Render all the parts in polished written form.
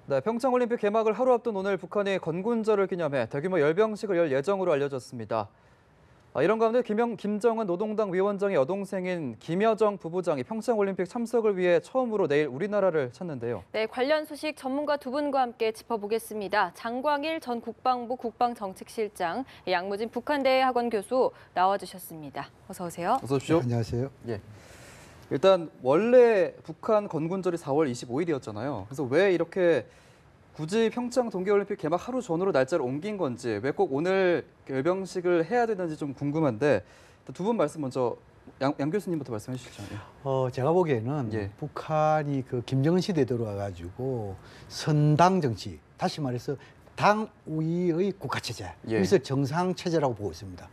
네, 평창올림픽 개막을 하루 앞둔 오늘 북한이 건군절을 기념해 대규모 열병식을 열 예정으로 알려졌습니다. 이런 가운데 김정은 노동당 위원장의 여동생인 김여정 부부장이 평창올림픽 참석을 위해 처음으로 내일 우리나라를 찾는데요. 네, 관련 소식 전문가 두 분과 함께 짚어보겠습니다. 장광일 전 국방부 국방정책실장, 양무진 북한대학원 교수 나와주셨습니다. 어서 오세요. 어서 오십시오. 네, 안녕하세요. 예. 일단 원래 북한 건군절이 4월 25일이었잖아요. 그래서 왜 이렇게 굳이 평창 동계올림픽 개막 하루 전으로 날짜를 옮긴 건지, 왜 꼭 오늘 열병식을 해야 되는지 좀 궁금한데 두 분 말씀 먼저 양 교수님부터 말씀해 주시죠. 제가 보기에는 예. 북한이 그 김정은 시대에 들어와가지고 선당 정치, 다시 말해서 당위의 국가체제, 예. 그래서 정상체제라고 보고 있습니다.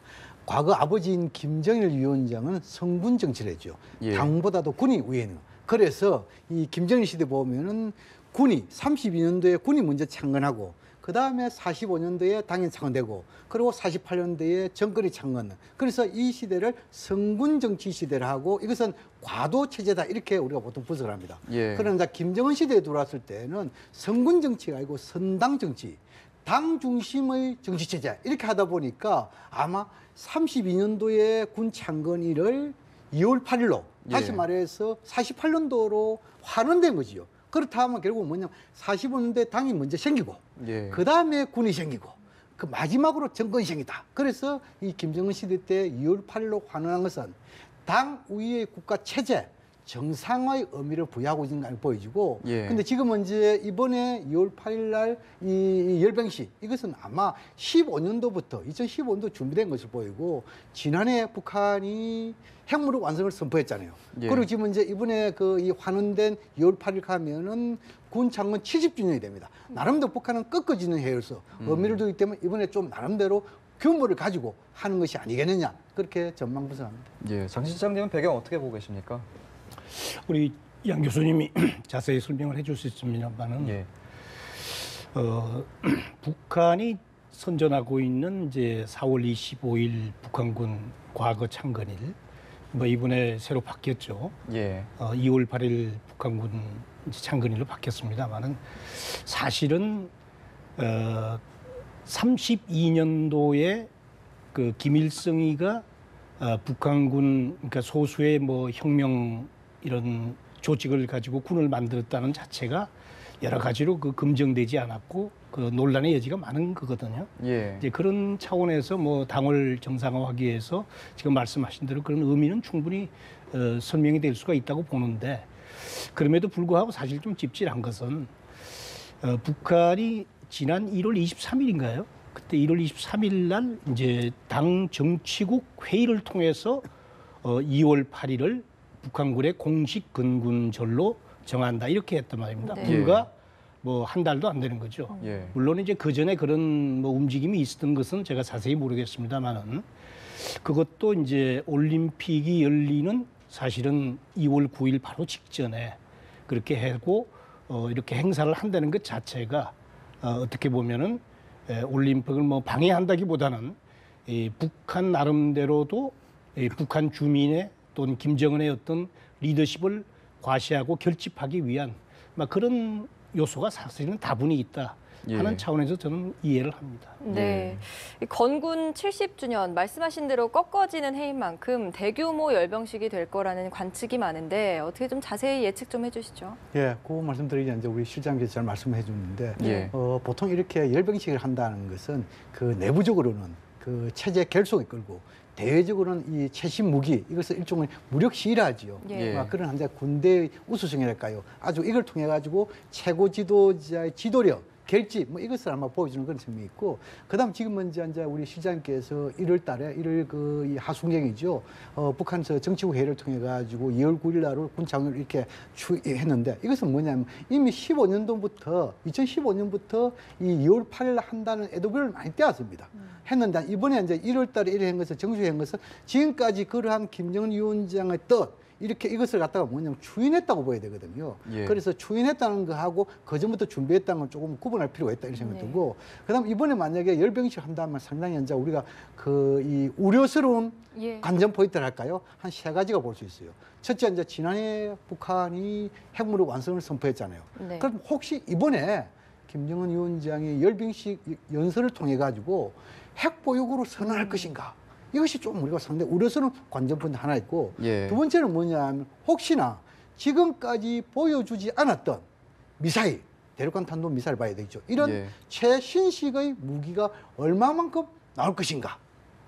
과거 아버지인 김정일 위원장은 성군 정치를 했죠. 예. 당보다도 군이 위에는. 그래서 이 김정일 시대 보면은 군이 32년도에 군이 먼저 창건하고 그 다음에 45년도에 당이 창건되고 그리고 48년도에 정권이 창건. 그래서 이 시대를 성군 정치 시대를 하고 이것은 과도 체제다 이렇게 우리가 보통 분석을 합니다. 예. 그러나 김정은 시대에 들어왔을 때는 성군 정치가 아니고 선당 정치, 당 중심의 정치 체제 이렇게 하다 보니까 아마 32년도에 군 창건일을 2월 8일로 다시 예. 말해서 48년도로 환원된 거지요. 그렇다면 결국 뭐냐면 45년대 당이 먼저 생기고 예. 그 다음에 군이 생기고 그 마지막으로 정권이 생기다. 그래서 이 김정은 시대 때 2월 8일로 환원한 것은 당 위의 국가 체제 정상의 의미를 부여하고 있는 걸 보여지고 예. 근데 지금은 이제 이번에 2월 8일 날 이 열병식 이것은 아마 15년도부터 2015년도 준비된 것을 보이고 지난해 북한이 핵무력 완성을 선포했잖아요. 예. 그리고 지금 이제 이번에 그 이 환원된 2월 8일 가면은 군 창건 70주년이 됩니다. 나름대로 북한은 꺾어지는 해여서 의미를 두기 때문에 이번에 좀 나름대로 규모를 가지고 하는 것이 아니겠느냐 그렇게 전망 분석합니다. 예. 장 실장님은 배경 어떻게 보고 계십니까? 우리 양 교수님이 자세히 설명을 해줄 수 있습니다만은 예. 북한이 선전하고 있는 이제 4월 25일 북한군 과거 창건일, 뭐 이번에 새로 바뀌었죠. 예. 2월 8일 북한군 창건일로 바뀌었습니다만은 사실은 32년도에 그 김일성이가 북한군 그러니까 소수의 뭐 혁명 이런 조직을 가지고 군을 만들었다는 자체가 여러 가지로 그 검증되지 않았고 그 논란의 여지가 많은 거거든요. 예. 이제 그런 차원에서 뭐 당을 정상화하기 위해서 지금 말씀하신 대로 그런 의미는 충분히 설명이 될 수가 있다고 보는데 그럼에도 불구하고 사실 좀 찝찝한 것은 북한이 지난 1월 23일인가요? 그때 1월 23일 날 이제 당 정치국 회의를 통해서 2월 8일을 북한군의 공식 건군절로 정한다 이렇게 했단 말입니다. 네. 불과 뭐 한 달도 안 되는 거죠. 예. 물론 이제 그 전에 그런 뭐 움직임이 있었던 것은 제가 자세히 모르겠습니다만은 그것도 이제 올림픽이 열리는 사실은 2월 9일 바로 직전에 그렇게 하고 이렇게 행사를 한다는 것 자체가 어떻게 보면은 올림픽을 뭐 방해한다기보다는 이 북한 나름대로도 이 북한 주민의 또는 김정은의 어떤 리더십을 과시하고 결집하기 위한 막 그런 요소가 사실은 다분히 있다 하는 예. 차원에서 저는 이해를 합니다. 네, 이 건군 70주년 말씀하신 대로 꺾어지는 해인 만큼 대규모 열병식이 될 거라는 관측이 많은데 어떻게 좀 자세히 예측 좀 해주시죠. 예, 그 말씀드리기 전에 우리 실장께서 잘 말씀해 줬는데 예. 보통 이렇게 열병식을 한다는 것은 그 내부적으로는 그 체제 결속이 끌고 대외적으로는 이 최신 무기 이것을 일종의 무력 시위라지요. 예. 그런 한자 군대의 우수성이랄까요. 아주 이걸 통해 가지고 최고 지도자의 지도력. 결집 뭐 이것을 아마 보여주는 그런 측면이 있고 그다음 지금 먼저 이제 우리 시장께서 1월달에 1월 그 하순경이죠. 북한에서 정치국 회의를 통해 가지고 2월 9일 날을 군창을 이렇게 했는데 이것은 뭐냐면 이미 2015년부터 이 2월 8일 한다는 애도별을 많이 떼었습니다. 했는데 이번에 이제 1월달에 이래 한 것을 정식한 것은 지금까지 그러한 김정은 위원장의 뜻 이렇게 이것을 갖다가 뭐냐면 추인했다고 보여야 되거든요. 예. 그래서 추인했다는 거하고 그전부터 준비했다는 걸 조금 구분할 필요가 있다 이런 생각이 들고 그다음 이번에 만약에 열병식 한다면 상당히 이제 우리가 그 이 우려스러운 예. 관전 포인트를 할까요? 한 세 가지가 볼 수 있어요. 첫째 이제 지난해 북한이 핵무력 완성을 선포했잖아요. 네. 그럼 혹시 이번에 김정은 위원장이 열병식 연설을 통해 가지고 핵 보유국으로 선언할 것인가? 이것이 좀 우리가 상당히 우려스러운 관전 포인트 하나 있고 예. 두 번째는 뭐냐면 혹시나 지금까지 보여주지 않았던 미사일, 대륙간 탄도 미사일 봐야 되죠. 이런 예. 최신식의 무기가 얼마만큼 나올 것인가?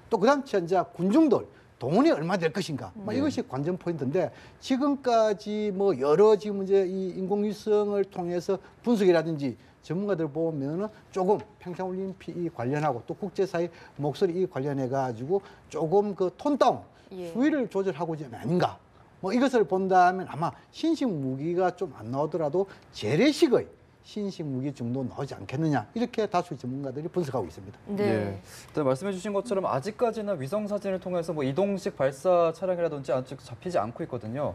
또 그다음 현재 군중들 동원이 얼마 될 것인가? 막 이것이 관전 포인트인데 지금까지 뭐 여러 지금 이제 이 인공위성을 통해서 분석이라든지 전문가들 보면은 조금 평창올림픽이 관련하고 또 국제사회 목소리 이 관련해 가지고 조금 그 톤다운 예. 수위를 조절하고자 아닌가? 뭐 이것을 본다면 아마 신식 무기가 좀 안 나오더라도 재래식의 신식 무기 정도 나오지 않겠느냐 이렇게 다수의 전문가들이 분석하고 있습니다. 네. 예. 일단 말씀해주신 것처럼 아직까지는 위성 사진을 통해서 뭐 이동식 발사 차량이라든지 아직 잡히지 않고 있거든요.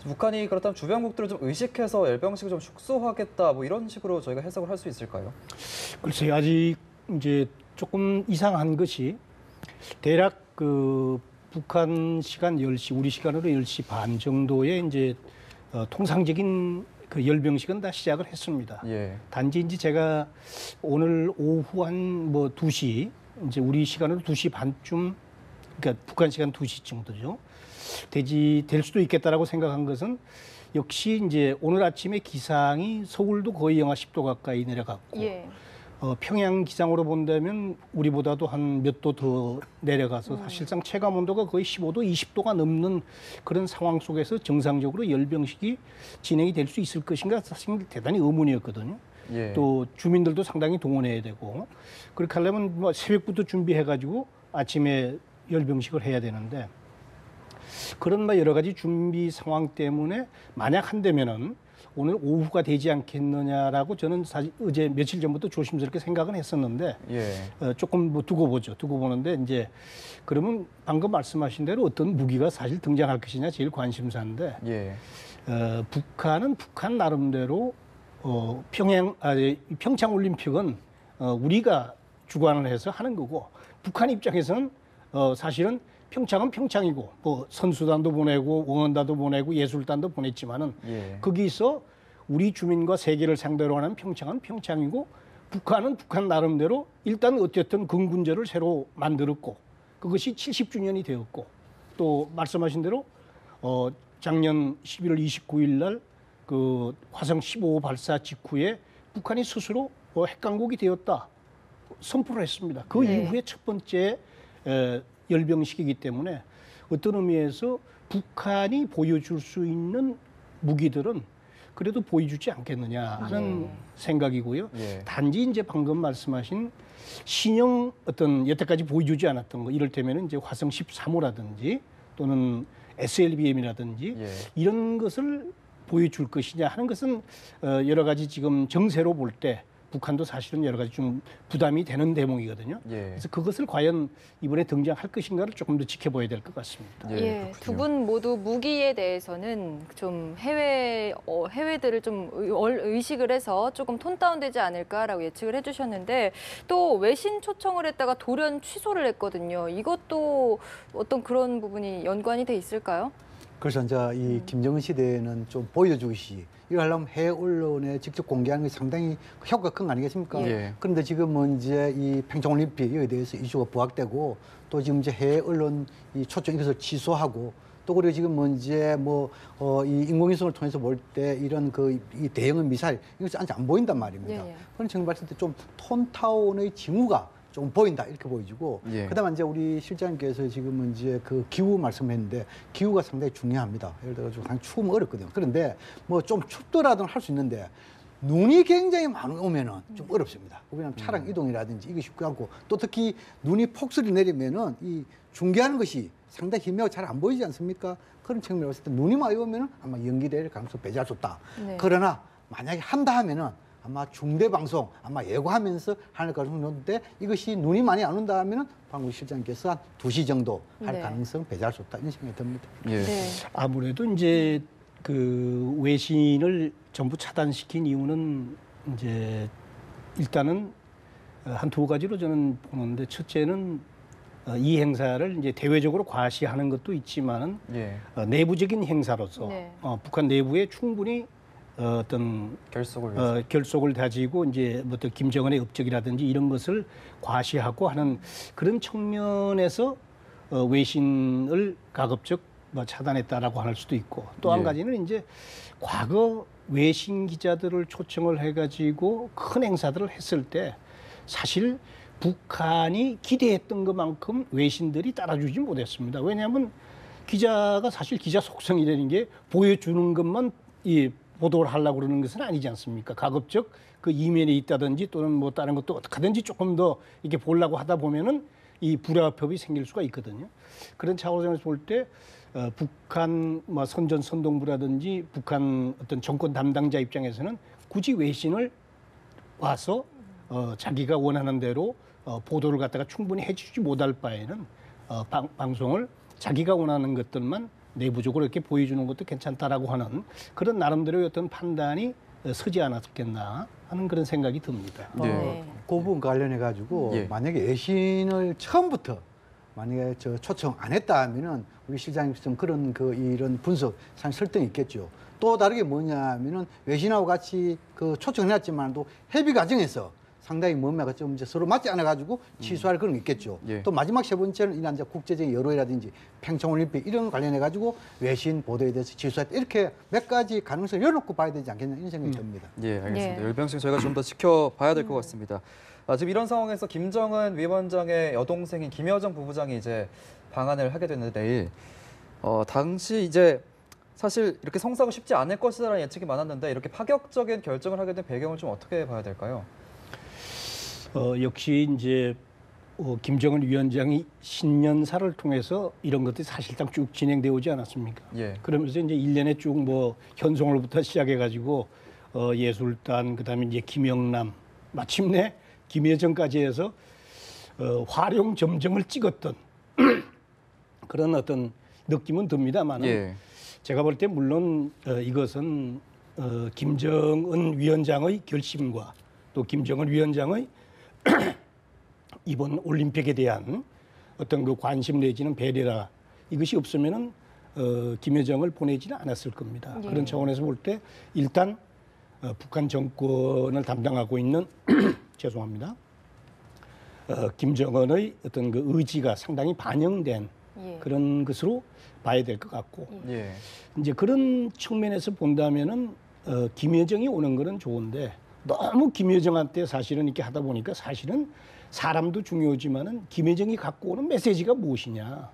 북한이 그렇다면 주변국들을 좀 의식해서 열병식을 좀 축소하겠다 뭐 이런 식으로 저희가 해석을 할 수 있을까요? 글쎄요, 아직 이제 조금 이상한 것이 대략 그 북한 시간 10시, 우리 시간으로 10시 반 정도에 이제 통상적인 그 열병식은 다 시작을 했습니다. 예. 단지 이제 제가 오늘 오후 한 뭐 2시, 이제 우리 시간으로 2시 반쯤, 그러니까 북한 시간 2시 정도죠. 될 수도 있겠다라고 생각한 것은 역시 이제 오늘 아침에 기상이 서울도 거의 영하 10도 가까이 내려갔고 예. 평양 기상으로 본다면 우리보다도 한 몇 도 더 내려가서 사실상 체감 온도가 거의 15도, 20도가 넘는 그런 상황 속에서 정상적으로 열병식이 진행이 될 수 있을 것인가 사실 대단히 의문이었거든요. 예. 또 주민들도 상당히 동원해야 되고 그렇게 하려면 뭐 새벽부터 준비해가지고 아침에 열병식을 해야 되는데 그런 뭐 여러 가지 준비 상황 때문에 만약 한다면은 오늘 오후가 되지 않겠느냐라고 저는 사실 어제 며칠 전부터 조심스럽게 생각은 했었는데 예. 조금 뭐 두고 보는데 이제 그러면 방금 말씀하신 대로 어떤 무기가 사실 등장할 것이냐 제일 관심사인데 예. 북한은 북한 나름대로 평창 올림픽은 우리가 주관을 해서 하는 거고 북한 입장에서는 사실은 평창은 평창이고 뭐 선수단도 보내고 응원단도 보내고 예술단도 보냈지만은 예. 거기서 우리 주민과 세계를 상대로 하는 평창은 평창이고 북한은 북한 나름대로 일단 어쨌든 근군제를 새로 만들었고 그것이 70주년이 되었고 또 말씀하신 대로 작년 11월 29일 날 그 화성 15호 발사 직후에 북한이 스스로 핵강국이 되었다 선포를 했습니다. 그 네. 이후에 첫 번째 열병식이기 때문에 어떤 의미에서 북한이 보여줄 수 있는 무기들은 그래도 보여주지 않겠느냐 하는 생각이고요. 예. 단지 이제 방금 말씀하신 신형 어떤 여태까지 보여주지 않았던 거 이를테면 이제 화성 13호라든지 또는 SLBM이라든지 예. 이런 것을 보여줄 것이냐 하는 것은 여러 가지 지금 정세로 볼 때 북한도 사실은 여러 가지 좀 부담이 되는 대목이거든요. 예. 그래서 그것을 과연 이번에 등장할 것인가를 조금 더 지켜봐야 될 것 같습니다. 예, 두 분 모두 무기에 대해서는 좀 해외들을 좀 의식을 해서 조금 톤 다운되지 않을까라고 예측을 해주셨는데 또 외신 초청을 했다가 돌연 취소를 했거든요. 이것도 어떤 그런 부분이 연관이 돼 있을까요? 그래서 이제 이 김정은 시대에는 좀 보여주기 이거 하려면 해외 언론에 직접 공개하는 게 상당히 효과가 큰 거 아니겠습니까? 예. 그런데 지금은 이제 이 평창올림픽에 대해서 이슈가 부각되고 또 지금 이제 해외 언론 이 초청 이것을 취소하고 또 그리고 지금 이제 이 인공위성을 통해서 볼 때 이런 이 대형 미사일 이것이 아직 안 보인단 말입니다. 예, 예. 그런 측면 봤을 때 좀 톤타운의 징후가 좀 보인다 이렇게 보여지고 예. 그다음에 이제 우리 실장님께서 지금은 이제 그 기후 말씀했는데 기후가 상당히 중요합니다. 예를 들어서 상당히 추우면 어렵거든요. 그런데 뭐 좀 춥더라도 할 수 있는데 눈이 굉장히 많이 오면은 좀 어렵습니다. 왜냐하면 차량 이동이라든지 이게 쉽지 않고 또 특히 눈이 폭설이 내리면은 이 중계하는 것이 상당히 희미하고 잘 안 보이지 않습니까? 그런 측면에서 봤을 때 눈이 많이 오면은 아마 연기될 가능성이 배제할 수 없다. 네. 그러나 만약에 한다 하면은 아마 중대 방송 아마 예고하면서 할 가능성이 높은데 이것이 눈이 많이 안 온다 하면은 방금 실장님께서 한 2시 정도 할 네. 가능성 배제할 수 없다 이런 생각이 듭니다. 예. 네. 아무래도 이제 그 외신을 전부 차단시킨 이유는 이제 일단은 한 두 가지로 저는 보는데 첫째는 이 행사를 이제 대외적으로 과시하는 것도 있지만은 예. 내부적인 행사로서 네. 북한 내부에 충분히 어떤 결속을 위해서. 결속을 다지고 이제 뭐 또 김정은의 업적이라든지 이런 것을 과시하고 하는 그런 측면에서 외신을 가급적 뭐 차단했다라고 할 수도 있고 또 한 예. 가지는 이제 과거 외신 기자들을 초청을 해가지고 큰 행사들을 했을 때 사실 북한이 기대했던 것만큼 외신들이 따라주지 못했습니다. 왜냐하면 기자가 사실 기자 속성이라는 게 보여주는 것만 이 보도를 하려고 그러는 것은 아니지 않습니까? 가급적 그 이면에 있다든지 또는 뭐 다른 것도 어떻게든지 조금 더 이렇게 보려고 하다 보면은 이 불합협이 생길 수가 있거든요. 그런 차원에서 볼 때 북한 뭐 선전 선동부라든지 북한 어떤 정권 담당자 입장에서는 굳이 외신을 와서 자기가 원하는 대로 보도를 갖다가 충분히 해주지 못할 바에는 방송을 자기가 원하는 것들만 내부적으로 이렇게 보여주는 것도 괜찮다라고 하는 그런 나름대로의 어떤 판단이 서지 않았겠나 하는 그런 생각이 듭니다. 네. 그 부분 관련해 가지고 예. 만약에 외신을 처음부터 만약에 저 초청 안 했다 하면은 우리 실장님 좀 그런 이런 분석 상당히 설득이 있겠죠. 또 다르게 뭐냐면은 외신하고 같이 그 초청해놨지만도 협의 과정에서 상당히 몸매가 좀 이제 서로 맞지 않아 가지고 취소할 그런 게 있겠죠. 예. 또 마지막 세 번째는 이런 이제 국제적인 여론이라든지 평창올림픽 이런 관련해 가지고 외신 보도에 대해서 취소했다. 이렇게 몇 가지 가능성을 열어놓고 봐야 되지 않겠냐 이런 생각이 듭니다. 예, 알겠습니다. 네. 열병식 저희가 좀 더 지켜봐야 될 것 같습니다. 지금 이런 상황에서 김정은 위원장의 여동생인 김여정 부부장이 이제 방한을 하게 됐는데 내일 당시 이제 사실 이렇게 성사가 쉽지 않을 것이라는 예측이 많았는데 이렇게 파격적인 결정을 하게 된 배경을 좀 어떻게 봐야 될까요? 역시 이제 김정은 위원장이 신년사를 통해서 이런 것들이 사실상 쭉 진행되어 오지 않았습니까? 예. 그러면서 이제 1년에 쭉 뭐 현송월부터 시작해가지고 예술단 그다음에 이제 김영남 마침내 김여정까지 해서 화룡 점정을 찍었던 그런 어떤 느낌은 듭니다만은 예. 제가 볼 때 물론 이것은 김정은 위원장의 결심과 또 김정은 위원장의 이번 올림픽에 대한 어떤 그 관심 내지는 배려라 이것이 없으면은 김여정을 보내지는 않았을 겁니다. 예. 그런 차원에서 볼 때 일단 북한 정권을 담당하고 있는 죄송합니다. 김정은의 어떤 그 의지가 상당히 반영된 예. 그런 것으로 봐야 될 것 같고 예. 이제 그런 측면에서 본다면은 김여정이 오는 거는 좋은데 너무 김여정한테 사실은 이렇게 하다 보니까 사실은 사람도 중요하지만은 김여정이 갖고 오는 메시지가 무엇이냐.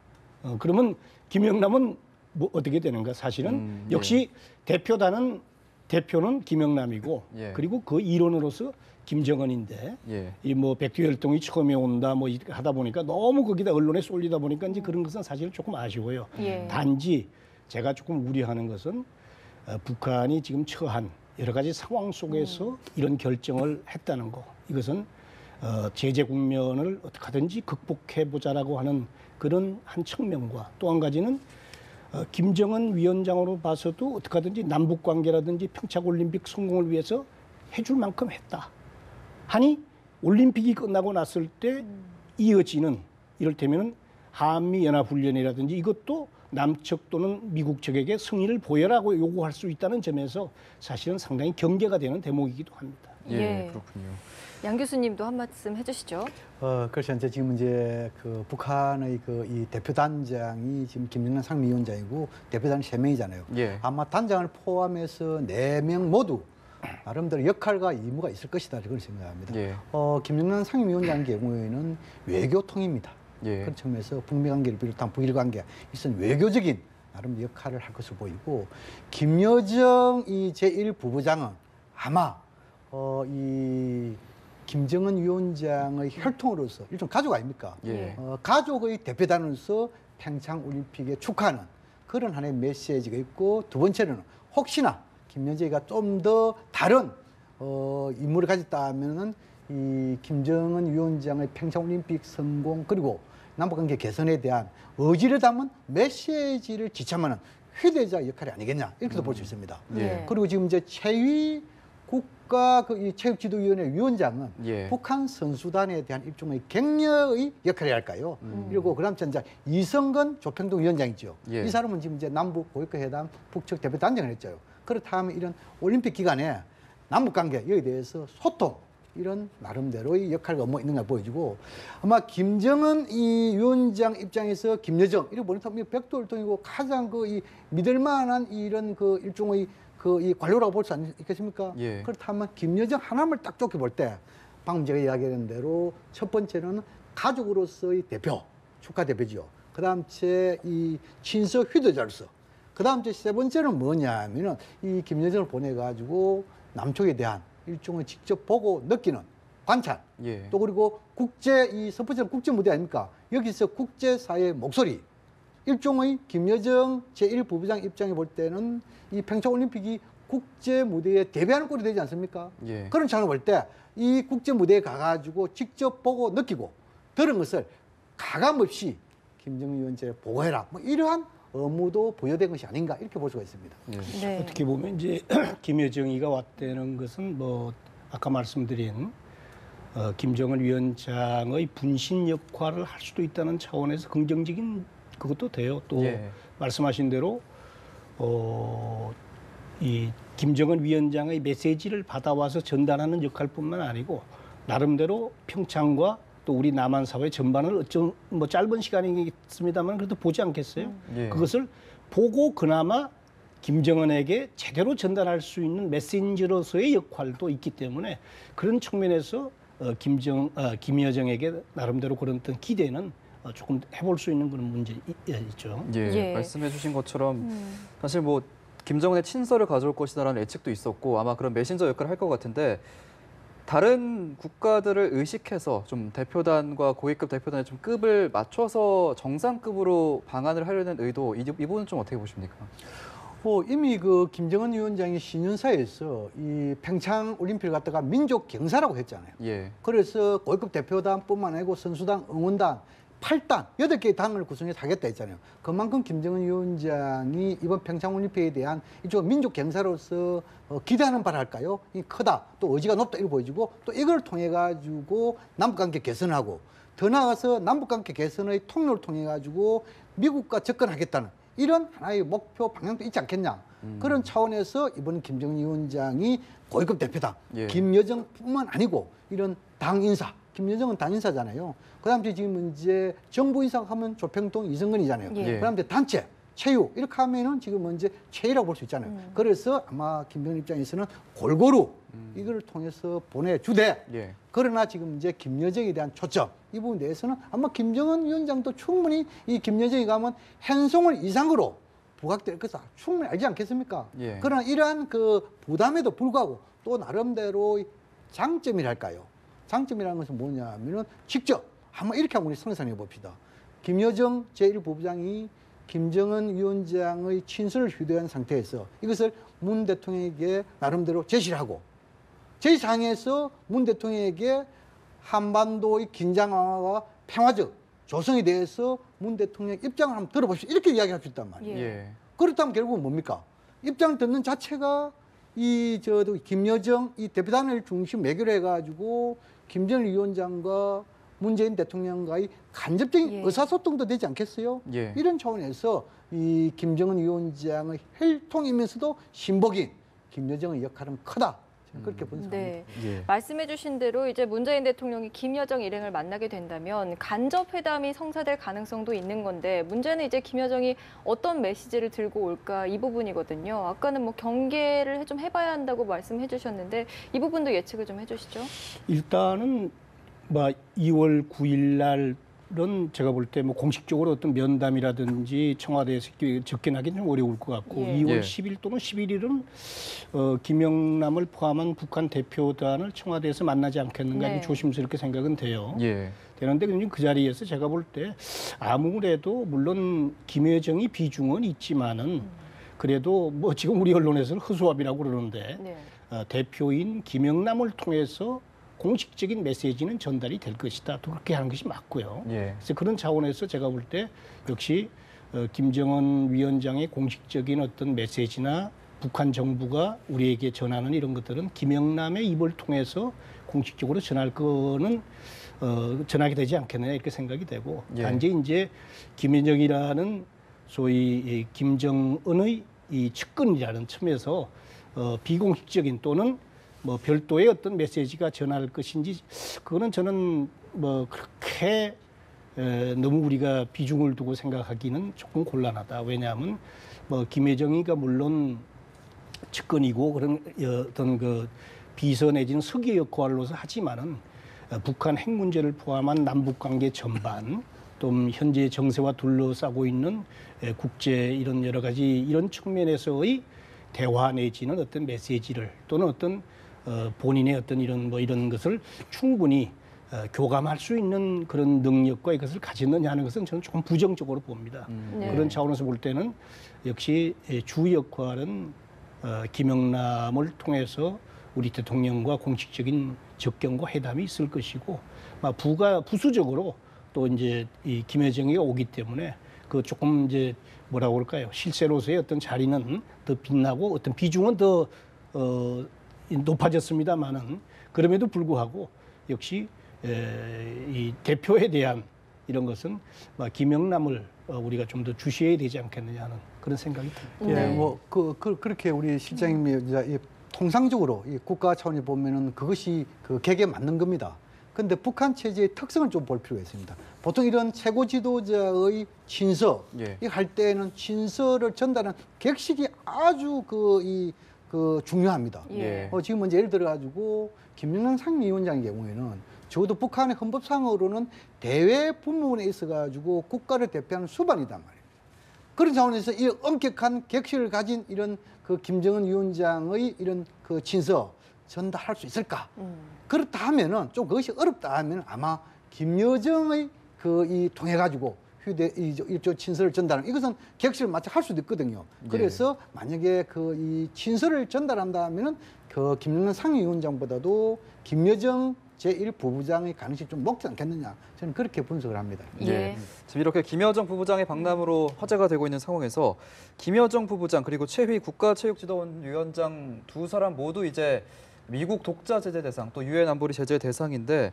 그러면 김영남은 뭐 어떻게 되는가? 사실은 예. 역시 대표는 김영남이고 예. 그리고 그 일원으로서 김정은인데 예. 이 뭐 백두혈통이 처음에 온다 뭐 이렇게 하다 보니까 너무 거기다 언론에 쏠리다 보니까 이제 그런 것은 사실 조금 아쉬워요. 예. 단지 제가 조금 우려하는 것은 북한이 지금 처한 여러 가지 상황 속에서 이런 결정을 했다는 거. 이것은 제재 국면을 어떻게 하든지 극복해 보자라고 하는 그런 한 측면과 또 한 가지는 김정은 위원장으로 봐서도 어떻게 하든지 남북 관계라든지 평창올림픽 성공을 위해서 해줄 만큼 했다. 하니 올림픽이 끝나고 났을 때 이어지는 이를테면 한미연합훈련이라든지 이것도 남측 또는 미국 측에게 승인을 보여라고 요구할 수 있다는 점에서 사실은 상당히 경계가 되는 대목이기도 합니다. 예. 예. 그렇군요. 양 교수님도 한 말씀 해주시죠. 그렇죠. 이제 지금 이제 그 북한의 이 대표단장이 지금 김영남 상임위원장이고 대표단이 3명이잖아요. 예. 아마 단장을 포함해서 4명 모두 나름대로 역할과 의무가 있을 것이다 그런 생각합니다. 예. 김영남 상임위원장 경우에는 외교통입니다. 예. 그런 측면에서 북미 관계를 비롯한 북일 관계 있은 외교적인 나름 역할을 할 것으로 보이고 김여정 이 제1부부장은 아마 이 김정은 위원장의 혈통으로서 일종 가족 아닙니까? 예. 가족의 대표단으로서 평창 올림픽에 축하하는 그런 하나의 메시지가 있고 두 번째는 혹시나 김여정이가 좀 더 다른 임무를 가졌다면은 이 김정은 위원장의 평창 올림픽 성공 그리고 남북관계 개선에 대한 의지를 담은 메시지를 지참하는 휴대자 역할이 아니겠냐 이렇게도 볼 수 있습니다. 예. 그리고 지금 이제 최위 국가 이 체육지도위원회 위원장은 예. 북한 선수단에 대한 일종의 격려의 역할이 할까요? 그리고 그다음 이제 이성근 조평동 위원장이죠. 예. 이 사람은 지금 이제 남북 고위급 회담 북측 대표 단장을 했죠. 그렇다면 이런 올림픽 기간에 남북관계 여기에 대해서 소통 이런 나름대로의 역할과 뭐 있는가 보여지고 아마 김정은 이 위원장 입장에서 김여정 이렇게 보니까 백두혈통이고 가장 그 이 믿을만한 이런 그 일종의 그 이 관료라고 볼 수 있겠습니까? 예. 그렇다면 김여정 하나만 딱 좋게 볼 때 방금 제가 이야기한 대로 첫 번째는 가족으로서의 대표, 축하 대표지요. 그다음 이 친서 휴대자로서. 그다음 세 번째는 뭐냐면은 이 김여정을 보내가지고 남쪽에 대한 일종의 직접 보고 느끼는 관찰. 예. 또 그리고 첫 번째는 국제 무대 아닙니까? 여기서 국제사회의 목소리. 일종의 김여정 제1부부장 입장에 볼 때는 이 평창올림픽이 국제 무대에 대비하는 꼴이 되지 않습니까? 예. 그런 차원을 볼 때 이 국제 무대에 가가지고 직접 보고 느끼고 들은 것을 가감없이 김정은 위원장에 보고해라. 뭐 이러한 의무도 부여된 것이 아닌가 이렇게 볼 수가 있습니다. 예. 네. 어떻게 보면 이제 김여정이가 왔다는 것은 뭐 아까 말씀드린 김정은 위원장의 분신 역할을 할 수도 있다는 차원에서 긍정적인 그것도 돼요. 또 예. 말씀하신 대로 이 김정은 위원장의 메시지를 받아와서 전달하는 역할뿐만 아니고 나름대로 평창과 또 우리 남한 사회 전반을 뭐 짧은 시간이겠습니다만 그래도 보지 않겠어요? 예. 그것을 보고 그나마 김정은에게 제대로 전달할 수 있는 메신저로서의 역할도 있기 때문에 그런 측면에서 김여정에게 나름대로 그런 어떤 기대는 조금 해볼 수 있는 그런 문제 있죠. 예. 예. 말씀해주신 것처럼 사실 뭐 김정은의 친서를 가져올 것이다라는 예측도 있었고 아마 그런 메신저 역할을 할 것 같은데 다른 국가들을 의식해서 좀 대표단과 고위급 대표단의 좀 급을 맞춰서 정상급으로 방한을 하려는 의도 이 부분은 좀 어떻게 보십니까? 이미 그 김정은 위원장이 신년사에서 이 평창 올림픽을 갖다가 민족 경사라고 했잖아요. 예. 그래서 고위급 대표단뿐만 아니고 선수단, 응원단 8단, 8개의 당을 구성해서 하겠다 했잖아요. 그만큼 김정은 위원장이 이번 평창올림픽에 대한 이쪽 민족 경사로서 기대하는 바랄까요? 이 크다, 또 의지가 높다 이렇게 보여지고 또 이걸 통해 가지고 남북관계 개선하고 더 나아가서 남북관계 개선의 통로를 통해 가지고 미국과 접근하겠다는 이런 하나의 목표 방향도 있지 않겠냐. 그런 차원에서 이번 김정은 위원장이 고위급 대표당, 예. 김여정뿐만 아니고 이런 당 인사, 김여정은 당 인사잖아요. 그다음 지금 이제 정부 인사 하면 조평동, 이성근이잖아요. 예. 그다음 단체, 체육 이렇게 하면은 지금 이제 체이라고 볼 수 있잖아요. 그래서 아마 김정은 입장에서는 골고루 이걸 통해서 보내주되. 예. 그러나 지금 이제 김여정에 대한 초점 이 부분에 대해서는 아마 김정은 위원장도 충분히 이 김여정이 가면 행성을 이상으로 부각될 것을 충분히 알지 않겠습니까? 예. 그러나 이러한 그 부담에도 불구하고 또 나름대로 장점이랄까요? 장점이라는 것은 뭐냐면은 직접 한번 이렇게 한번 우리 상상해 봅시다. 김여정 제1부부장이 김정은 위원장의 친서를 휴대한 상태에서 이것을 문 대통령에게 나름대로 제시를 하고 제2상에서 문 대통령에게 한반도의 긴장 완화와 평화적 조성에 대해서 문 대통령 입장을 한번 들어보십시오. 이렇게 이야기할 수 있단 말이에요. 예. 그렇다면 결국은 뭡니까? 입장을 듣는 자체가 김여정 이 대표단을 중심 매개로 해가지고 김정일 위원장과 문재인 대통령과의 간접적인 예. 의사소통도 되지 않겠어요? 예. 이런 차원에서 이 김정은 위원장의 혈통이면서도 신복인 김여정의 역할은 크다. 저는 그렇게 분석합니다. 네. 예. 말씀해주신 대로 이제 문재인 대통령이 김여정 일행을 만나게 된다면 간접 회담이 성사될 가능성도 있는 건데 문제는 이제 김여정이 어떤 메시지를 들고 올까 이 부분이거든요. 아까는 뭐 경계를 좀 해봐야 한다고 말씀해주셨는데 이 부분도 예측을 좀 해주시죠. 일단은 뭐 2월 9일 날은 제가 볼 때 뭐 공식적으로 어떤 면담이라든지 청와대에서 접견하기는 좀 어려울 것 같고 예. 2월 예. 10일 또는 11일은 김영남을 포함한 북한 대표단을 청와대에서 만나지 않겠는가 네. 조심스럽게 생각은 돼요. 예. 되는데 그 자리에서 제가 볼 때 아무래도 물론 김여정이 비중은 있지만은 그래도 뭐 지금 우리 언론에서는 허수아비라고 그러는데 네. 대표인 김영남을 통해서 공식적인 메시지는 전달이 될 것이다. 또 그렇게 하는 것이 맞고요. 예. 그래서 그런 차원에서 제가 볼 때 역시 김정은 위원장의 공식적인 어떤 메시지나 북한 정부가 우리에게 전하는 이런 것들은 김영남의 입을 통해서 공식적으로 전할 거는 전하게 되지 않겠느냐 이렇게 생각이 되고 예. 단지 이제 김여정이라는 소위 김정은의 이 측근이라는 첨에서 비공식적인 또는 뭐 별도의 어떤 메시지가 전할 것인지 그거는 저는 뭐 그렇게 너무 우리가 비중을 두고 생각하기는 조금 곤란하다. 왜냐하면 뭐 김여정이가 물론 측근이고 그런 어떤 그 비서 내지는 서기 역할로서 하지만은 북한 핵 문제를 포함한 남북 관계 전반 또 현재 정세와 둘러싸고 있는 국제 이런 여러 가지 이런 측면에서의 대화 내지는 어떤 메시지를 또는 어떤 본인의 어떤 이런 것을 충분히 교감할 수 있는 그런 능력과 이것을 가졌느냐 하는 것은 저는 조금 부정적으로 봅니다. 네. 그런 차원에서 볼 때는 역시 주 역할은 김영남을 통해서 우리 대통령과 공식적인 접견과 회담이 있을 것이고 부수적으로 또 이제 이 김여정이 오기 때문에 그 조금 이제 뭐라고 할까요? 실세로서의 어떤 자리는 더 빛나고 어떤 비중은 더 높아졌습니다만은 그럼에도 불구하고 역시 이 대표에 대한 이런 것은 김영남을 우리가 좀 더 주시해야 되지 않겠느냐 하는 그런 생각이 듭니다. 예, 네. 뭐 그렇게 우리 실장님이 이제 통상적으로 이 국가 차원에 보면은 그것이 그 객에 맞는 겁니다. 근데 북한 체제의 특성을 좀 볼 필요가 있습니다. 보통 이런 최고 지도자의 친서 예. 이 할 때는 친서를 전달하는 객식이 아주 중요합니다. 예. 지금 이제 예를 들어 가지고 김영남 상임위원장의 경우에는 적어도 북한의 헌법상으로는 대외 부문에 있어 가지고 국가를 대표하는 수반이단 말이에요. 그런 차원에서 이 엄격한 객식을 가진 이런 그 김정은 위원장의 이런 그 친서 전달할 수 있을까? 그렇다 하면은 좀 그것이 어렵다 하면 아마 김여정의 이 통해 가지고 일조 친서를 전달하는 이것은 객식을 마치 할 수도 있거든요. 그래서 만약에 이 친서를 전달한다 하면은 그 김영남 상임위원장보다도 김여정 제1부부장의 가능성이 좀 높지 않겠느냐. 저는 그렇게 분석을 합니다. 예. 지금 이렇게 김여정 부부장의 방남으로 화제가 되고 있는 상황에서 김여정 부부장 그리고 최휘 국가체육지도위원장 두 사람 모두 이제 미국 독자 제재 대상 또 유엔 안보리 제재 대상인데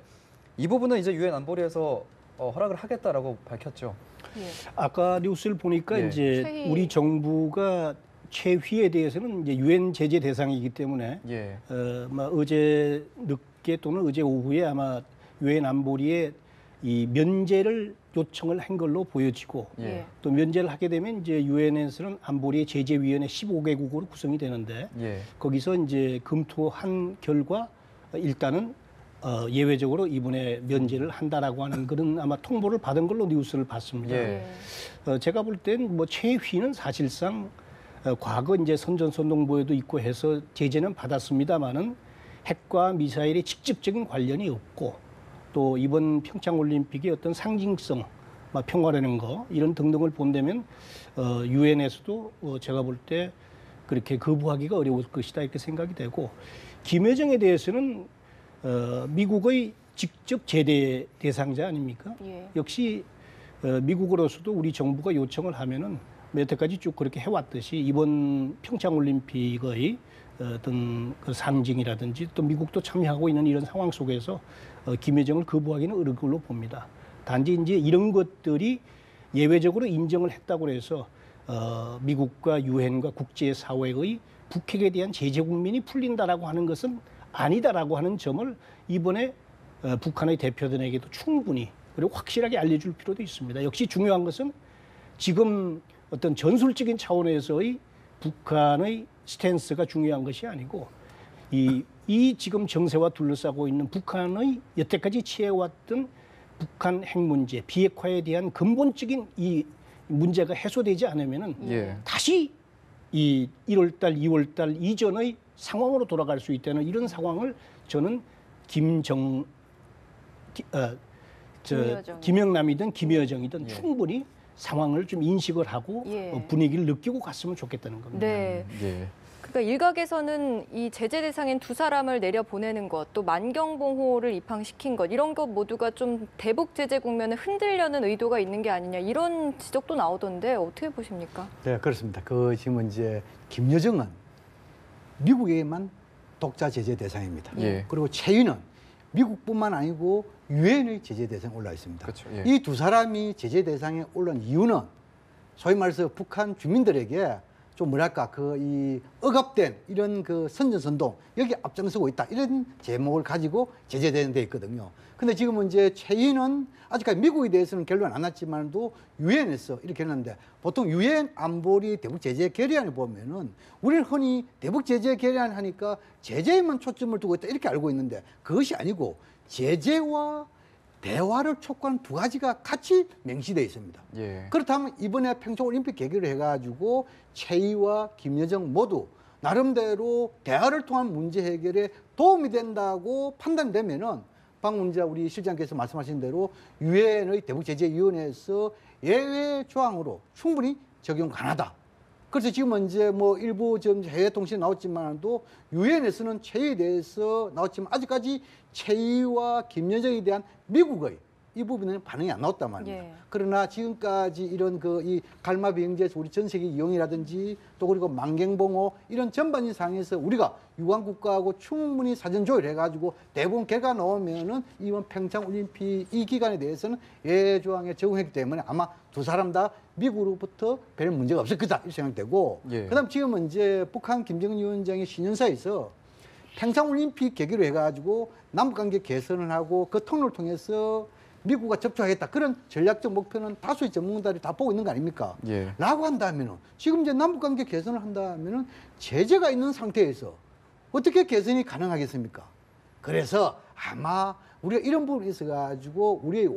이 부분은 이제 유엔 안보리에서 허락을 하겠다라고 밝혔죠. 예. 아까 뉴스를 보니까 예. 이제 최희. 우리 정부가 최휘에 대해서는 이제 유엔 제재 대상이기 때문에 예. 어제 늦게 또는 어제 오후에 아마 유엔 안보리에 이 면제를 요청을 한 걸로 보여지고 예. 또 면제를 하게 되면 이제 유엔에서는 안보리의 제재위원회 15개국으로 구성이 되는데 예. 거기서 이제 검토한 결과 일단은 예외적으로 이번에 면제를 한다라고 하는 그런 아마 통보를 받은 걸로 뉴스를 봤습니다. 예. 제가 볼 땐 뭐 최휘는 사실상 과거 이제 선전선동보에도 있고 해서 제재는 받았습니다만은 핵과 미사일의 직접적인 관련이 없고 또 이번 평창올림픽의 어떤 상징성, 평화라는 거 이런 등등을 본다면 유엔에서도 제가 볼 때 그렇게 거부하기가 어려울 것이다 이렇게 생각이 되고 김여정에 대해서는 미국의 직접 제재 대상자 아닙니까? 예. 역시 미국으로서도 우리 정부가 요청을 하면은 여태까지 쭉 그렇게 해왔듯이 이번 평창올림픽의 어떤 그 상징이라든지 또 미국도 참여하고 있는 이런 상황 속에서 김여정을 거부하기는 어려울 걸로 봅니다. 단지 이제 이런 것들이 예외적으로 인정을 했다고 해서 미국과 유엔과 국제사회의 북핵에 대한 제재 국면이 풀린다라고 하는 것은 아니다라고 하는 점을 이번에 북한의 대표단에게도 충분히 그리고 확실하게 알려줄 필요도 있습니다. 역시 중요한 것은 지금 어떤 전술적인 차원에서의 북한의 스탠스가 중요한 것이 아니고 이 지금 정세와 둘러싸고 있는 북한의 여태까지 취해왔던 북한 핵 문제, 비핵화에 대한 근본적인 이 문제가 해소되지 않으면은 예. 다시 이 1월달, 2월달 이전의 상황으로 돌아갈 수 있다는 이런 상황을 저는 김영남이든 김여정이든 충분히 상황을 좀 인식을 하고 예. 분위기를 느끼고 갔으면 좋겠다는 겁니다. 네. 예. 그러니까 일각에서는 이 제재 대상인 두 사람을 내려보내는 것, 또 만경봉호를 입항시킨 것, 이런 것 모두가 좀 대북 제재 국면을 흔들려는 의도가 있는 게 아니냐 이런 지적도 나오던데 어떻게 보십니까? 네, 그렇습니다. 지금 이제 김여정은 미국에만 독자 제재 대상입니다. 예. 그리고 최윤은 미국뿐만 아니고 유엔의 제재 대상에 올라 있습니다. 그렇죠. 예. 이 두 사람이 제재 대상에 올라온 이유는 소위 말해서 북한 주민들에게 좀 뭐랄까 그 이 억압된 이런 그 선전선동 여기 앞장서고 있다 이런 제목을 가지고 제재되는 데 있거든요. 근데 지금은 이제 최인은 아직까지 미국에 대해서는 결론 안 났지만도 유엔에서 이렇게 했는데 보통 유엔 안보리 대북 제재 결의안을 보면은 우리는 흔히 대북 제재 결의안 하니까 제재에만 초점을 두고 있다 이렇게 알고 있는데 그것이 아니고 제재와 대화를 촉구하는 두 가지가 같이 명시되어 있습니다. 예. 그렇다면 이번에 평창올림픽 계기로 해가지고 최이와 김여정 모두 나름대로 대화를 통한 문제 해결에 도움이 된다고 판단되면은 방금 이제 우리 실장께서 말씀하신 대로 유엔의 대북제재위원회에서 예외 조항으로 충분히 적용 가능하다. 그래서 지금은 이제 뭐 일부 좀 해외 통신에 나왔지만도 유엔에서는 최이에 대해서 나왔지만 아직까지 최이와 김여정에 대한 미국의 이 부분은 반응이 안 나왔단 말입니다. 예. 그러나 지금까지 이런 그 이 갈마 비행제에서 우리 전 세계 이용이라든지 또 그리고 만갱봉호 이런 전반적인 상황에서 우리가 유관 국가하고 충분히 사전 조율해가지고 대부분 결과 나오면은 이번 평창 올림픽 이 기간에 대해서는 예외 조항에 적용했기 때문에 아마 두 사람 다 미국으로부터 별 문제가 없을 거다 이렇게 생각되고 예. 그다음 지금은 이제 북한 김정은 위원장의 신년사에서 평창 올림픽 계기로 해가지고 남북 관계 개선을 하고 그 통로를 통해서 미국과 접촉하겠다. 그런 전략적 목표는 다수의 전문가들이 다 보고 있는 거 아닙니까? 예. 라고 한다면은 지금 이제 남북관계 개선을 한다면은 제재가 있는 상태에서 어떻게 개선이 가능하겠습니까? 그래서 아마 우리가 이런 부분에 있어가지고 우리의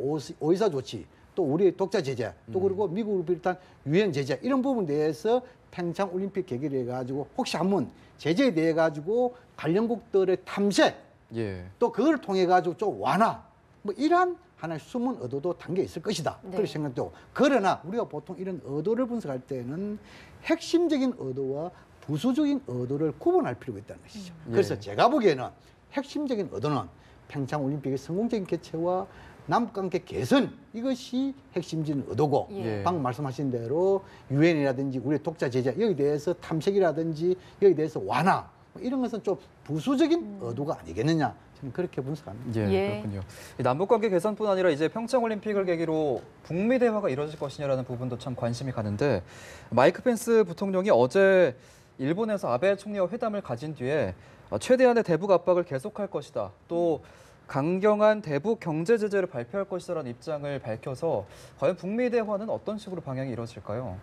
오이사 조치 또 우리의 독자 제재 또 그리고 미국을 비롯한 유엔 제재 이런 부분에 대해서 평창 올림픽 계기를 해가지고 혹시 한번 제재에 대해 가지고 관련국들의 탐색 예. 또 그걸 통해 가지고 좀 완화 뭐 이러한 하나의 숨은 의도도 담겨 있을 것이다. 네. 그렇게 생각되고 그러나 우리가 보통 이런 의도를 분석할 때는 핵심적인 의도와 부수적인 의도를 구분할 필요가 있다는 것이죠. 그래서 예. 제가 보기에는 핵심적인 의도는 평창 올림픽의 성공적인 개최와 남북관계 개선 이것이 핵심적인 의도고 예. 방금 말씀하신 대로 유엔이라든지 우리 독자 제재 여기에 대해서 탐색이라든지 여기에 대해서 완화 뭐 이런 것은 좀 부수적인 의도가 아니겠느냐 저는 그렇게 분석합니다. 예, 예. 그렇군요. 이 남북관계 개선뿐 아니라 이제 평창올림픽을 계기로 북미 대화가 이루어질 것이냐라는 부분도 참 관심이 가는데 마이크 펜스 부통령이 어제 일본에서 아베 총리와 회담을 가진 뒤에 최대한의 대북 압박을 계속할 것이다. 또 강경한 대북 경제 제재를 발표할 것이다라는 입장을 밝혀서 과연 북미 대화는 어떤 식으로 방향이 이루어질까요?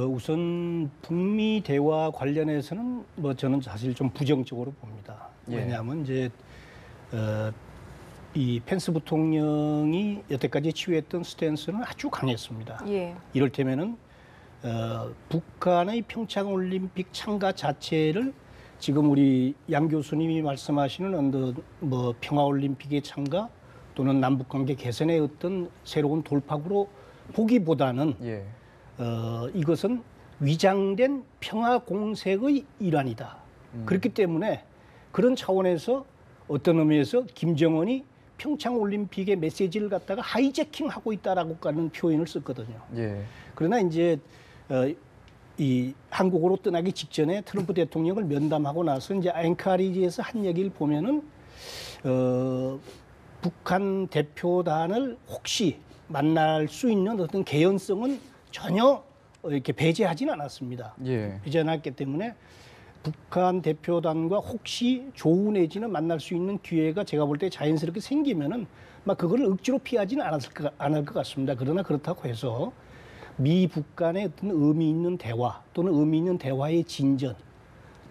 우선 북미 대화 관련해서는 뭐 저는 사실 좀 부정적으로 봅니다. 예. 왜냐하면 이제 이 펜스 부통령이 여태까지 취했던 스탠스는 아주 강했습니다. 예. 이를테면은 북한의 평창 올림픽 참가 자체를 지금 우리 양 교수님이 말씀하시는 어떤 뭐 평화 올림픽의 참가 또는 남북 관계 개선의 어떤 새로운 돌파구로 보기보다는 예. 이것은 위장된 평화 공색의 일환이다. 그렇기 때문에 그런 차원에서 어떤 의미에서 김정은이 평창 올림픽의 메시지를 갖다가 하이제킹하고 있다라고 하는 표현을 썼거든요. 예. 그러나 이제 이 한국으로 떠나기 직전에 트럼프 대통령을 면담하고 나서 이제 앵카리지에서 한 얘기를 보면은 북한 대표단을 혹시 만날 수 있는 어떤 개연성은 전혀 이렇게 배제하지는 않았습니다. 예. 배제 않았기 때문에 북한 대표단과 혹시 조우 내지는 만날 수 있는 기회가 제가 볼 때 자연스럽게 생기면은 막 그거를 억지로 피하지는 않을 것 같습니다. 그러나 그렇다고 해서 미북 간의 어떤 의미 있는 대화 또는 의미 있는 대화의 진전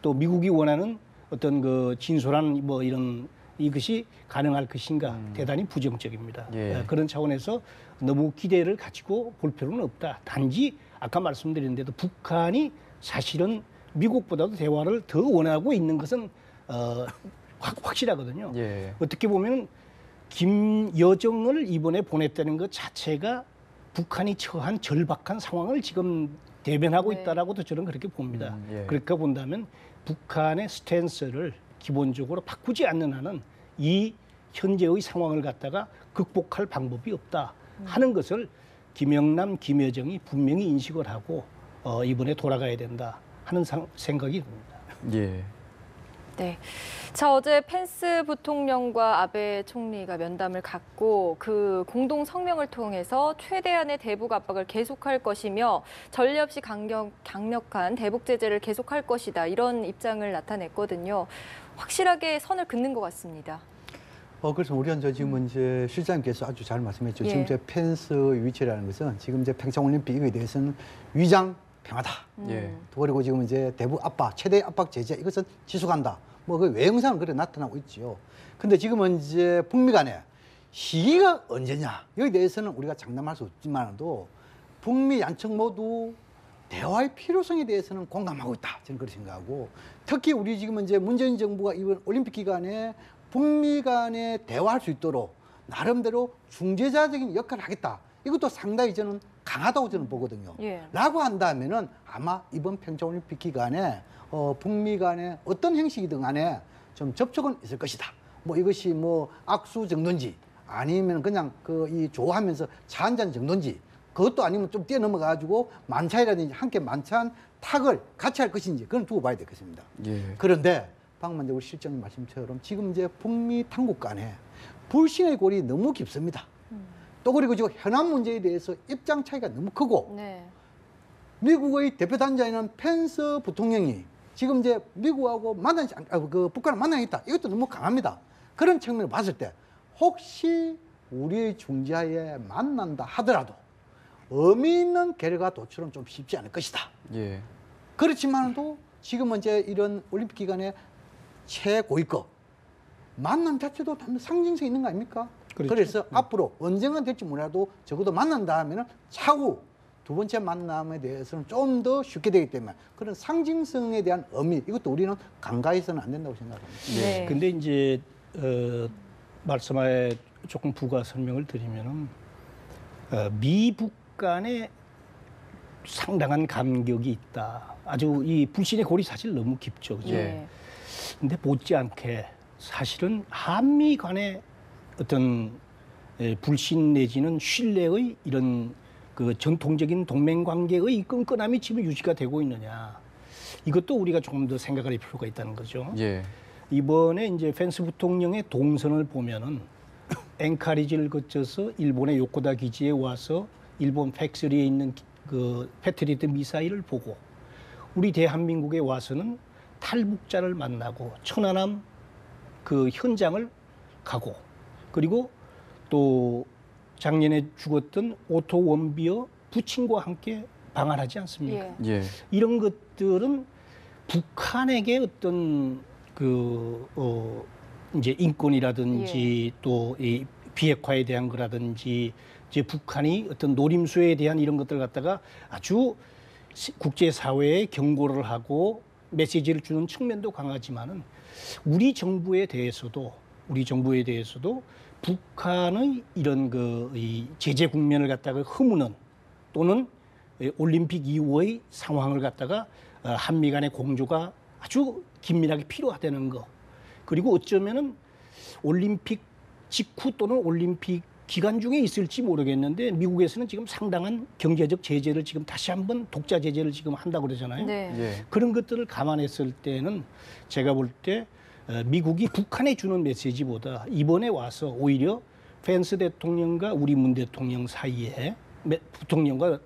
또 미국이 원하는 어떤 그 진솔한 뭐 이런 이것이 가능할 것인가 대단히 부정적입니다. 예. 그런 차원에서 너무 기대를 가지고 볼 필요는 없다. 단지 아까 말씀드린 대로 북한이 사실은 미국보다도 대화를 더 원하고 있는 것은 확실하거든요. 예. 어떻게 보면 김여정을 이번에 보냈다는 것 자체가 북한이 처한 절박한 상황을 지금 대변하고 네. 있다라고도 저는 그렇게 봅니다. 예. 그렇게 본다면 북한의 스탠스를 기본적으로 바꾸지 않는 한은 이 현재의 상황을 갖다가 극복할 방법이 없다 하는 것을 김영남, 김여정이 분명히 인식을 하고 이번에 돌아가야 된다 하는 생각이 듭니다. 예. 네. 자, 어제 펜스 부통령과 아베 총리가 면담을 갖고 그 공동 성명을 통해서 최대한의 대북 압박을 계속할 것이며 전례 없이 강력한 대북 제재를 계속할 것이다. 이런 입장을 나타냈거든요. 확실하게 선을 긋는 것 같습니다. 그래서 우리가 지금 이제 실장님께서 아주 잘 말씀했죠. 예. 지금 이제 펜스 위치라는 것은 지금 이제 평창올림픽에 대해서는 위장 평화다. 예. 그리고 지금 이제 대북 압박, 최대 압박 제재 이것은 지속한다. 뭐 그 외형상은 그래 나타나고 있지요. 근데 지금은 이제 북미 간에 시기가 언제냐 여기에 대해서는 우리가 장담할 수 없지만도 북미 양측 모두 대화의 필요성에 대해서는 공감하고 있다. 저는 그렇게 생각하고 특히 우리 지금 이제 문재인 정부가 이번 올림픽 기간에 북미 간에 대화할 수 있도록 나름대로 중재자적인 역할을 하겠다. 이것도 상당히 저는 강하다고 저는 보거든요. 예. 라고 한다면은 아마 이번 평창올림픽 기간에 북미 간에 어떤 형식이든 간에 좀 접촉은 있을 것이다. 뭐 이것이 뭐 악수 정도인지 아니면 그냥 이 좋아하면서 차 한 잔 정도인지 그것도 아니면 좀 뛰어넘어 가지고 만찬이라든지 함께 만찬 탁을 같이 할 것인지 그건 두고 봐야 되겠습니다. 예. 그런데 방금 우리 실장님 말씀처럼 지금 이제 북미 당국 간에 불신의 골이 너무 깊습니다. 또 그리고 지금 현안 문제에 대해서 입장 차이가 너무 크고 네. 미국의 대표 단장인 펜스 부통령이 지금 이제 미국하고 북한을 만나겠다. 이것도 너무 강합니다. 그런 측면을 봤을 때 혹시 우리의 중재하에 만난다 하더라도 의미 있는 결과 도출은 좀 쉽지 않을 것이다. 예. 그렇지만도 지금은 이제 이런 올림픽 기간에 최고위급 만남 자체도 상징성 있는 거 아닙니까? 그렇죠. 그래서 앞으로 언젠가 될지 몰라도 적어도 만난다 하면은 차후 두 번째 만남에 대해서는 좀 더 쉽게 되기 때문에 그런 상징성에 대한 의미 이것도 우리는 간과해서는 안 된다고 생각합니다. 네. 근데 이제 말씀에 조금 부가 설명을 드리면은 미북 간에 상당한 간격이 있다. 아주 이 불신의 골이 사실 너무 깊죠. 그죠? 예. 근데 못지않게 사실은 한미 간의 어떤 불신 내지는 신뢰의 이런 그 전통적인 동맹 관계의 끈끈함이 지금 유지가 되고 있느냐. 이것도 우리가 조금 더 생각할 필요가 있다는 거죠. 예. 이번에 이제 펜스 부통령의 동선을 보면은 엔카리지를 거쳐서 일본의 요코다 기지에 와서 일본 팩스리에 있는 그 패트리어트 미사일을 보고 우리 대한민국에 와서는 탈북자를 만나고 천안함 그 현장을 가고 그리고 또 작년에 죽었던 오토 원비어 부친과 함께 방한하지 않습니까? 예. 예. 이런 것들은 북한에게 어떤 이제 인권이라든지 또 이 비핵화에 대한 거라든지 이제 북한이 어떤 노림수에 대한 이런 것들을 갖다가 아주 국제사회에 경고를 하고 메시지를 주는 측면도 강하지만은 우리 정부에 대해서도 북한의 이런 이 제재 국면을 갖다가 허무는 또는 올림픽 이후의 상황을 갖다가 한미 간의 공조가 아주 긴밀하게 필요하다는 거. 그리고 어쩌면은 올림픽 직후 또는 올림픽 기간 중에 있을지 모르겠는데 미국에서는 지금 상당한 경제적 제재를 지금 다시 한번 독자 제재를 지금 한다고 그러잖아요. 네. 예. 그런 것들을 감안했을 때는 제가 볼 때 미국이 북한에 주는 메시지보다 이번에 와서 오히려 펜스 대통령과 우리 문 대통령 사이에 부통령과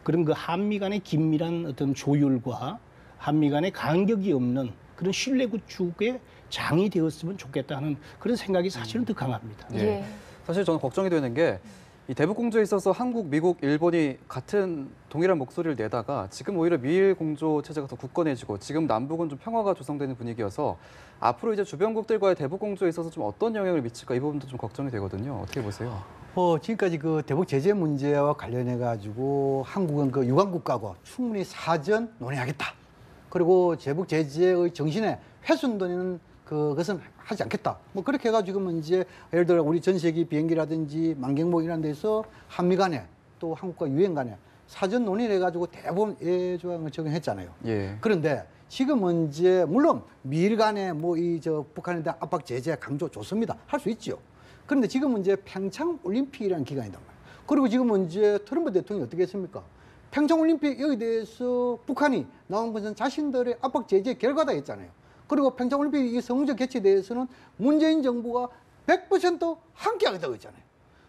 그런 그 한미 간의 긴밀한 어떤 조율과 한미 간의 간격이 없는 그런 신뢰 구축에 장이 되었으면 좋겠다 하는 그런 생각이 사실은 더 강합니다. 예. 예. 사실 저는 걱정이 되는 게 이 대북 공조에 있어서 한국, 미국, 일본이 같은 동일한 목소리를 내다가 지금 오히려 미일 공조 체제가 더 굳건해지고 지금 남북은 좀 평화가 조성되는 분위기여서 앞으로 이제 주변국들과의 대북 공조에 있어서 좀 어떤 영향을 미칠까 이 부분도 좀 걱정이 되거든요. 어떻게 보세요? 지금까지 그 대북 제재 문제와 관련해 가지고 한국은 그 유관국가고 충분히 사전 논의하겠다. 그리고 대북 제재의 정신에 훼손되는 그것은 하지 않겠다. 뭐 그렇게 해가지고 이제 예를 들어 우리 전세기 비행기라든지 만경복 이런 데서 한미 간에 또 한국과 유엔 간에 사전 논의를 해가지고 대부분 예조항을 적용했잖아요. 예. 그런데 지금은 이제 물론 미일 간에 북한에 대한 압박 제재 강조 좋습니다. 할 수 있죠. 그런데 지금은 이제 평창 올림픽이라는 기간이단 말이에요. 그리고 지금은 이제 트럼프 대통령이 어떻게 했습니까? 평창 올림픽 여기에 대해서 북한이 나온 것은 자신들의 압박 제재 결과다 했잖아요. 그리고 평창올림픽 이 성공적 개최에 대해서는 문재인 정부가 100% 함께하겠다고 했잖아요.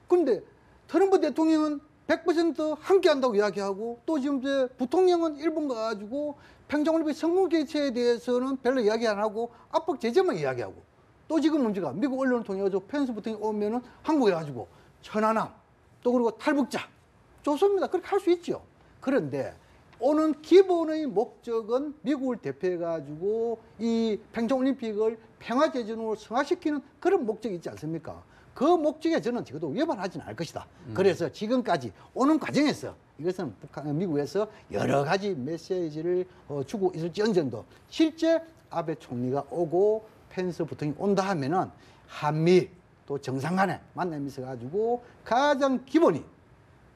그런데 트럼프 대통령은 100% 함께한다고 이야기하고 또 지금 이제 부통령은 일본 가가지고 평창올림픽 성공 개최에 대해서는 별로 이야기 안 하고 압박 제재만 이야기하고 또 지금 문제가 미국 언론을 통해 가지고 펜스 부통령이 오면은 한국에 가지고 천안함 또 그리고 탈북자 좋습니다. 그렇게 할 수 있죠. 그런데 오는 기본의 목적은 미국을 대표해 가지고 이 평창올림픽을 평화제전으로 승화시키는 그런 목적이 있지 않습니까? 그 목적에 저는 적어도 위반하지는 않을 것이다. 그래서 지금까지 오는 과정에서 이것은 미국에서 여러 가지 메시지를 주고 있을지언정도 실제 아베 총리가 오고 펜스 부통령이 온다 하면은 한미 또 정상 간에 만남이 있어가지고 가장 기본이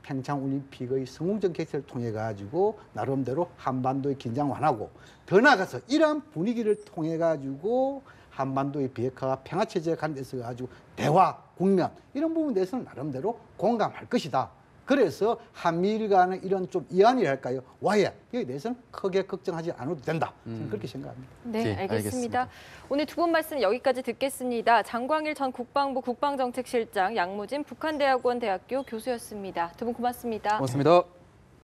평창올림픽의 성공적 개최를 통해 가지고 나름대로 한반도의 긴장 완화하고 더 나아가서 이러한 분위기를 통해 가지고 한반도의 비핵화와 평화체제에 간 데서 가지고 대화, 국면 이런 부분에 대해서는 나름대로 공감할 것이다. 그래서 한미일 간의 이런 좀 이한이랄까요? 와해 여기에 대해서는 크게 걱정하지 않아도 된다. 저는 그렇게 생각합니다. 네, 네, 알겠습니다. 알겠습니다. 오늘 두 분 말씀 여기까지 듣겠습니다. 장광일 전 국방부 국방정책실장, 양무진 북한대학원 대학교 교수였습니다. 두 분 고맙습니다. 고맙습니다.